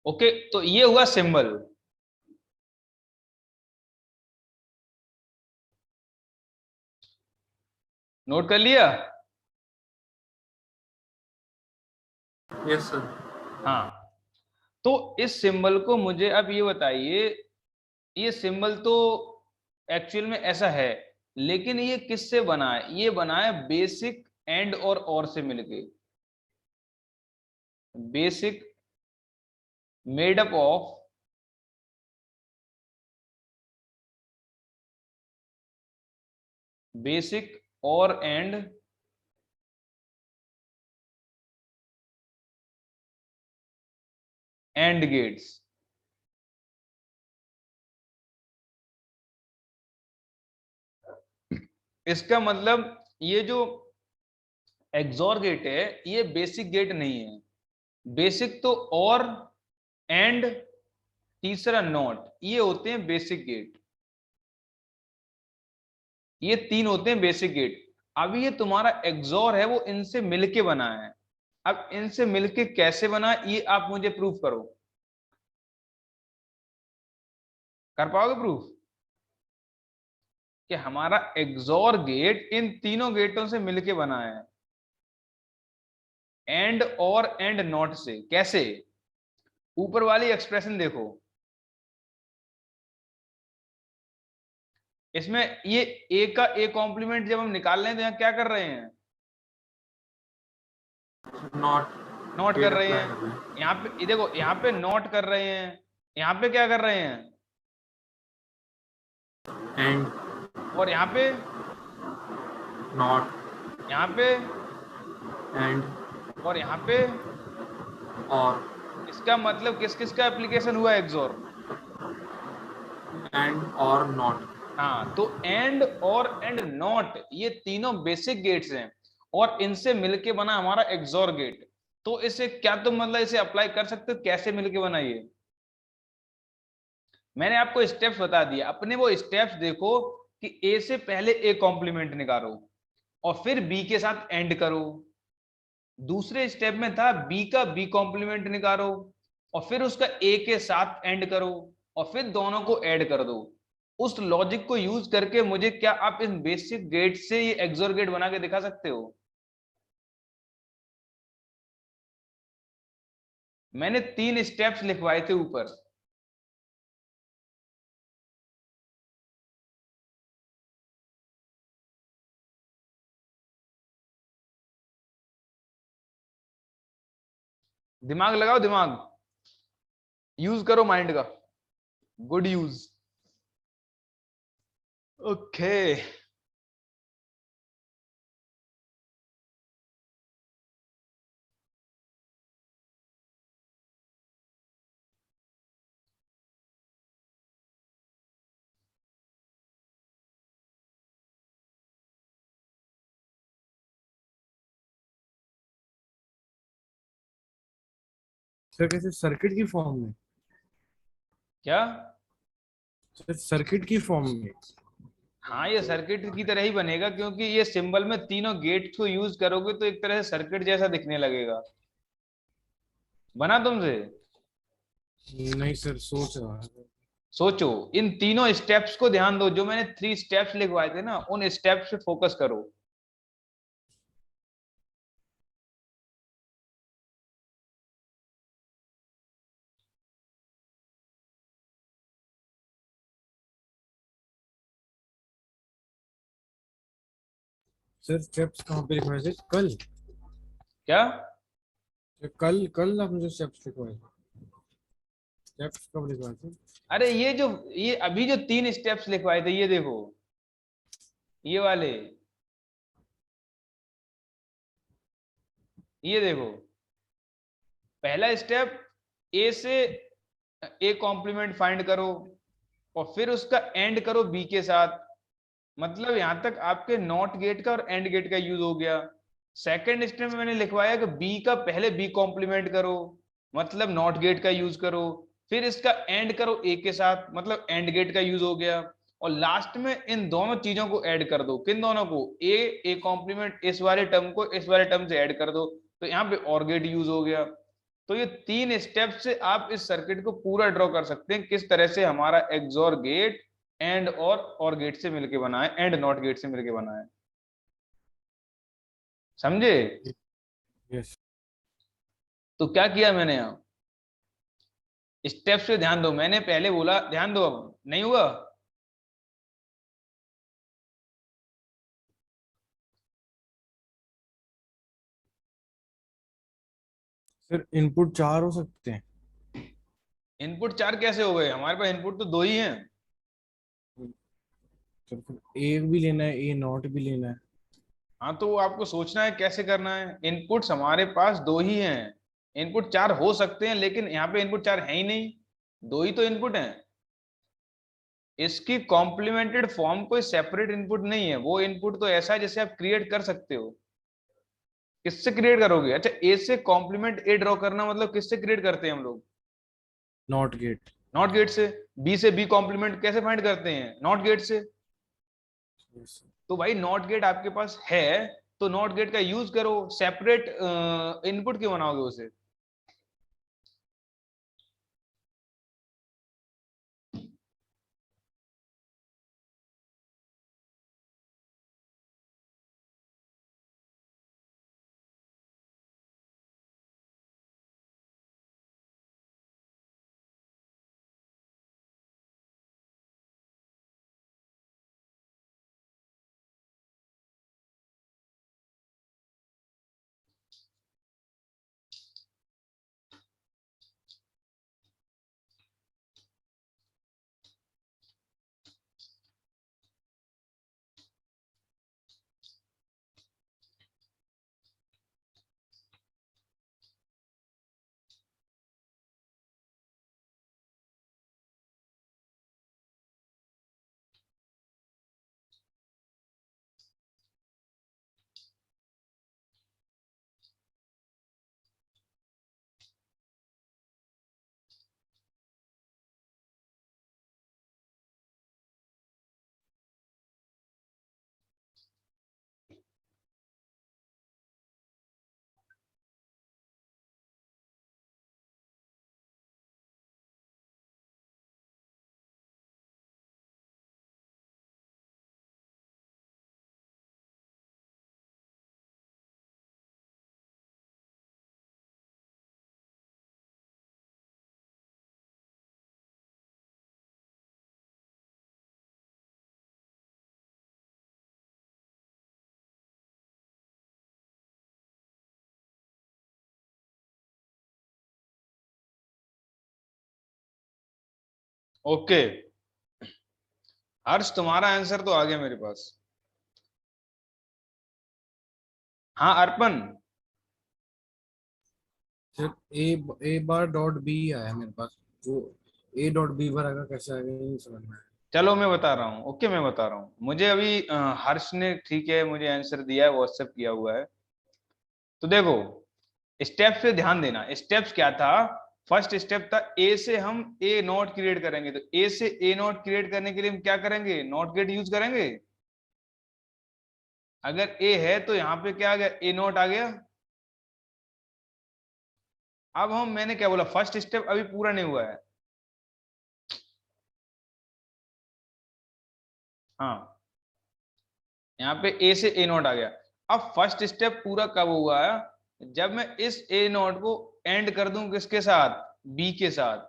Okay, तो ये हुआ सिंबल। नोट कर लिया? Yes sir. हाँ, तो इस सिंबल को मुझे अब ये बताइए, ये सिंबल तो एक्चुअल में ऐसा है, लेकिन ये किससे बना है? ये बना है बेसिक एंड और से मिलके। Basic made up of basic और एंड गेट्स। इसका मतलब ये जो एक्सोर गेट है ये बेसिक गेट नहीं है। बेसिक तो और एंड तीसरा नॉट, ये होते हैं बेसिक गेट। ये तीन होते हैं बेसिक गेट। अब ये तुम्हारा एक्सोर है वो इनसे मिलके बना है। अब इनसे मिलके कैसे बना ये आप मुझे प्रूफ करो। कर पाओगे प्रूफ कि हमारा एक्सोर गेट इन तीनों गेटों से मिलके बना है, एंड और एंड नॉट से? कैसे? ऊपर वाली एक्सप्रेशन देखो, इसमें ये ए का ए कॉम्प्लीमेंट जब हम निकाल रहे हैं तो यहाँ क्या कर रहे हैं? नॉट नॉट गेट कर रहे अप्लाई हैं। कर रहे हैं। यहाँ पे ये देखो, यहाँ पे नॉट कर रहे हैं, यहाँ पे क्या कर रहे हैं? एंड और यहाँ पे, नॉट यहाँ पे एंड और यहाँ पे। और इसका मतलब किस किस का एप्लीकेशन हुआ एक्सोर? एंड और नॉट। हाँ, तो एंड और एंड नॉट ये तीनों बेसिक गेट्स हैं और इनसे मिलके बना हमारा एक्सोर गेट। तो इसे क्या तुम मतलब इसे अप्लाई कर सकते हो? कैसे मिलके बना ये? मैंने आपको स्टेप्स बता दिए, अपने वो स्टेप्स देखो कि ए से पहले ए कॉम्प्लीमेंट निकालो और फिर बी के साथ एंड करो। दूसरे स्टेप में था बी का बी कॉम्प्लीमेंट निकालो और फिर उसका ए के साथ एंड करो और फिर दोनों को ऐड कर दो। उस लॉजिक को यूज करके मुझे क्या आप इन बेसिक गेट से ये एक्सोर गेट बना के दिखा सकते हो? मैंने 3 स्टेप्स लिखवाए थे ऊपर। दिमाग लगाओ, दिमाग यूज करो, माइंड का गुड यूज। ओके, सर कैसे सर्किट की फॉर्म में? क्या? सर सर्किट की फॉर्म में? हाँ, ये सर्किट की तरह ही बनेगा क्योंकि ये सिंबल में तीनों गेट को यूज करोगे तो एक तरह से सर्किट जैसा दिखने लगेगा। बना तुमसे? नहीं सर, सोच रहा है। सोचो, इन तीनों स्टेप्स को ध्यान दो, जो मैंने 3 स्टेप्स लिखवाए थे ना उन स्टेप्स पे फोकस करो। सर स्टेप्स कहाँ पे लिखवाए थे कल? क्या? कल कल आप मुझे स्टेप्स लिखवाए थे? स्टेप्स कब लिखवाए थे? अरे ये अभी जो 3 स्टेप्स लिखवाए थे ये देखो, ये वाले, ये देखो। पहला स्टेप, ए से ए कॉम्प्लीमेंट फाइंड करो और फिर उसका एंड करो बी के साथ। मतलब यहां तक आपके नॉट गेट का और एंड गेट का यूज हो गया। सेकंड स्टेप में मैंने लिखवाया कि बी का पहले बी कॉम्प्लीमेंट करो, मतलब नॉट गेट का यूज करो, फिर इसका एंड करो ए के साथ, मतलब एंड गेट का यूज हो गया। और लास्ट में इन दोनों चीजों को ऐड कर दो। किन दोनों को? ए कॉम्प्लीमेंट इस वाले टर्म को इस वाले टर्म से ऐड कर दो, तो यहाँ पे और गेट यूज हो गया। तो ये 3 स्टेप से आप इस सर्किट को पूरा ड्रॉ कर सकते हैं, किस तरह से हमारा एक्सोर गेट एंड और गेट से मिलके बना है, एंड नॉट गेट से मिलके बना है। समझे? यस। तो क्या किया मैंने यहाँ, स्टेप से ध्यान दो, मैंने पहले बोला ध्यान दो, अब नहीं हुआ। सर इनपुट 4 हो सकते हैं? इनपुट 4 कैसे हो गए, हमारे पास इनपुट तो 2 ही हैं। तो फिर ए भी लेना है, ए नॉट भी लेना है। हाँ तो आपको सोचना है कैसे करना है। इनपुट्स हमारे पास 2 ही हैं, इनपुट 4 हो सकते हैं लेकिन यहाँ पे इनपुट 4 है ही नहीं, 2 ही तो इनपुट हैं। इसकी कॉम्प्लीमेंटेड फॉर्म कोई सेपरेट इनपुट नहीं है, वो इनपुट तो ऐसा है जैसे आप क्रिएट कर सकते हो। किससे क्रिएट करोगे? अच्छा, ए से कॉम्प्लीमेंट ए ड्रॉ करना मतलब किससे क्रिएट करते हैं हम लोग? Not gate. नॉट गेट से। बी से बी कॉम्प्लीमेंट कैसे फाइंड करते हैं? नॉट गेट से। तो भाई नॉट गेट आपके पास है, तो नॉट गेट का यूज करो, सेपरेट इनपुट क्यों बनाओगे उसे? ओके, हर्ष तुम्हारा आंसर तो आ गया मेरे पास। हाँ अर्पण। सर ए बार डॉट बी आया मेरे पास, वो ए डॉट बी बार आएगा कैसे आएगा ये नहीं समझ में आया। चलो मैं बता रहा हूँ, ओके मैं बता रहा हूँ। मुझे अभी हर्ष ने ठीक है मुझे आंसर दिया है, व्हाट्सएप किया हुआ है। तो देखो स्टेप से ध्यान देना, स्टेप्स क्या था? फर्स्ट स्टेप था ए से हम ए नॉट क्रिएट करेंगे, तो ए से ए नॉट क्रिएट करने के लिए हम क्या करेंगे? नॉट गेट यूज करेंगे। अगर ए है तो यहाँ पे क्या आ गया? ए नॉट आ गया। अब हम, मैंने क्या बोला, फर्स्ट स्टेप अभी पूरा नहीं हुआ है। हाँ, यहाँ पे ए से ए नॉट आ गया। अब फर्स्ट स्टेप पूरा कब हुआ है? जब मैं इस ए नॉट को एंड कर दूं किसके साथ? बी के साथ।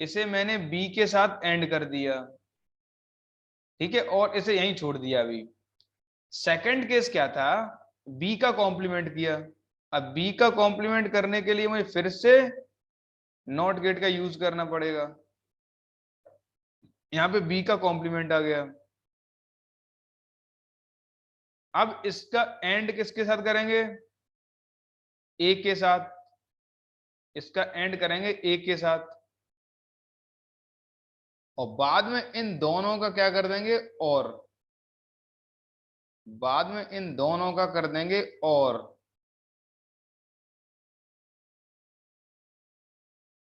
इसे मैंने बी के साथ एंड कर दिया, ठीक है, और इसे यहीं छोड़ दिया। अभी सेकंड केस क्या था? बी का कॉम्प्लीमेंट किया। अब बी का कॉम्प्लीमेंट करने के लिए मुझे फिर से नॉट गेट का यूज करना पड़ेगा। यहाँ पे बी का कॉम्प्लीमेंट आ गया। अब इसका एंड किसके साथ करेंगे? ए के साथ। इसका एंड करेंगे ए के साथ, और बाद में इन दोनों का क्या कर देंगे? और बाद में इन दोनों का कर देंगे और।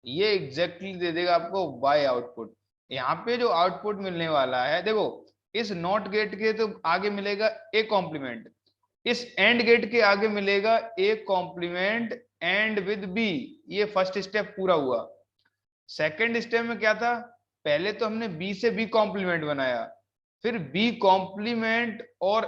ये एग्जैक्टली दे देगा आपको बाय आउटपुट। यहाँ पे जो आउटपुट मिलने वाला है देखो, इस नॉट गेट के तो आगे मिलेगा ए कॉम्प्लीमेंट, इस एंड गेट के आगे मिलेगा A complement and with B. ये फर्स्ट स्टेप पूरा हुआ। सेकंड स्टेप में क्या था, पहले तो हमने बी से बी कॉम्प्लीमेंट बनाया, फिर बी कॉम्प्लीमेंट और